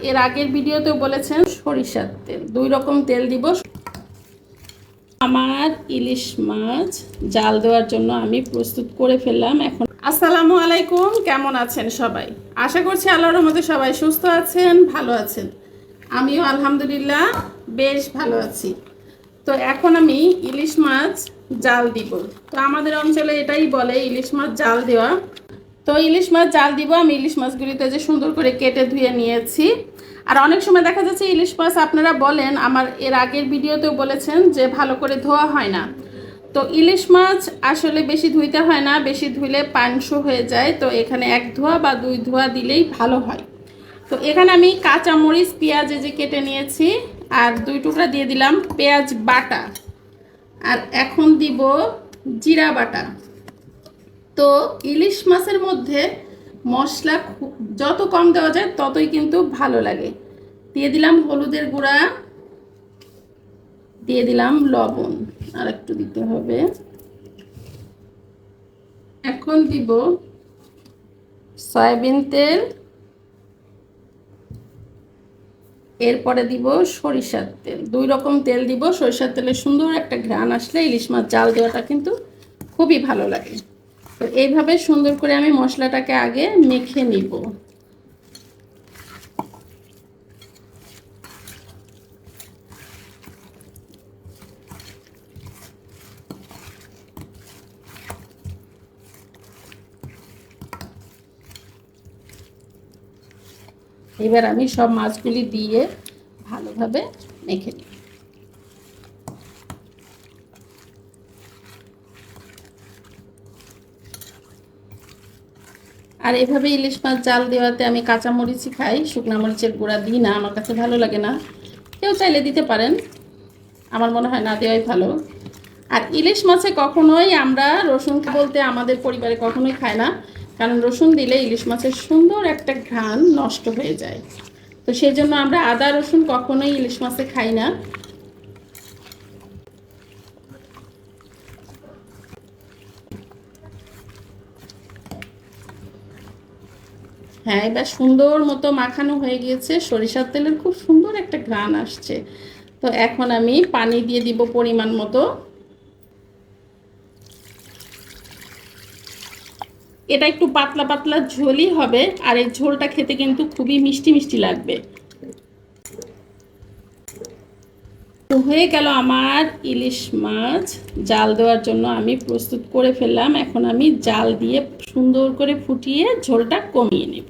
এর আগের ভিডিওতেও বলেছেন সরিষার তেল, 2 রকম তেল দিব। আমার ইলিশ মাছ জাল দেওয়ার জন্য আমি প্রস্তুত করে ফেললাম। এখন আসসালামু আলাইকুম, কেমন আছেন সবাই? আশা করছি আল্লাহর রহমতে সবাই সুস্থ আছেন, ভালো আছেন। আমিও আলহামদুলিল্লাহ বেশ ভালো আছি। তো এখন আমি ইলিশ মাছ জাল দিব। তো আমাদের অঞ্চলে এটাই বলে ইলিশ মাছ জাল দেওয়া। তো ইলিশ মাছ জাল দিব। আমি ইলিশ মাছগুলিতে যে সুন্দর করে কেটে ধুয়ে নিয়েছি। আর অনেক সময় দেখা যাচ্ছে ইলিশ মাছ আপনারা বলেন, আমার এর আগের ভিডিওতেও বলেছেন যে ভালো করে ধোয়া হয় না। তো ইলিশ মাছ আসলে বেশি ধুইতে হয় না, বেশি ধুইলে পানসু হয়ে যায়। তো এখানে 1 ধোয়া বা 2 ধোয়া দিলেই ভালো হয়। তো এখানে আমি কাঁচামরিচ পেঁয়াজ যে কেটে নিয়েছি আর 2 টুকরা দিয়ে দিলাম পেঁয়াজ বাটা। আর এখন দিব জিরা বাটা। তো ইলিশ মাছের মধ্যে মশলা যত কম দেওয়া যায় ততই কিন্তু ভালো লাগে। দিয়ে দিলাম হলুদের গুঁড়া, দিয়ে দিলাম লবণ, আর একটু দিতে হবে। এখন দিব সয়াবিন তেল, এরপরে দিব সরিষার তেল। 2 রকম তেল দিব। সরিষার তেলে সুন্দর একটা ঘ্রাণ আসলে ইলিশ মাছ জাল দেওয়াটা কিন্তু খুবই ভালো লাগে। তো এইভাবে সুন্দর করে আমি মশলাটাকে আগে মেখে নিব। এবার আমি সব মাছগুলি দিয়ে ভালোভাবে মেখে নিই। আর এভাবে ইলিশ মাছ জাল দেওয়াতে আমি কাঁচামরিচই খাই, শুকনো মরিচের গুঁড়া দিই না, আমার কাছে ভালো লাগে না। কেউ চাইলে দিতে পারেন, আমার মনে হয় না দেওয়াই ভালো। আর ইলিশ মাছে কখনোই আমরা রসুন বলতে আমাদের পরিবারে কখনোই খায় না, কারণ রসুন দিলে ইলিশ মাছের সুন্দর একটা ঘ্রাণ নষ্ট হয়ে যায়। তো সেই জন্য আমরা আদা রসুন কখনোই ইলিশ মাছে খাই না। হ্যাঁ, এবার সুন্দর মতো মাখানো হয়ে গিয়েছে, সরিষার তেলের খুব সুন্দর একটা ঘ্রাণ আসছে। তো এখন আমি পানি দিয়ে দিব পরিমাণ মতো। এটা একটু পাতলা পাতলা ঝোলই হবে, আর এই ঝোলটা খেতে কিন্তু খুবই মিষ্টি মিষ্টি লাগবে। তো হয়ে গেল আমার ইলিশ মাছ জাল দেওয়ার জন্য আমি প্রস্তুত করে ফেললাম। এখন আমি জাল দিয়ে সুন্দর করে ফুটিয়ে ঝোলটা কমিয়ে নেব।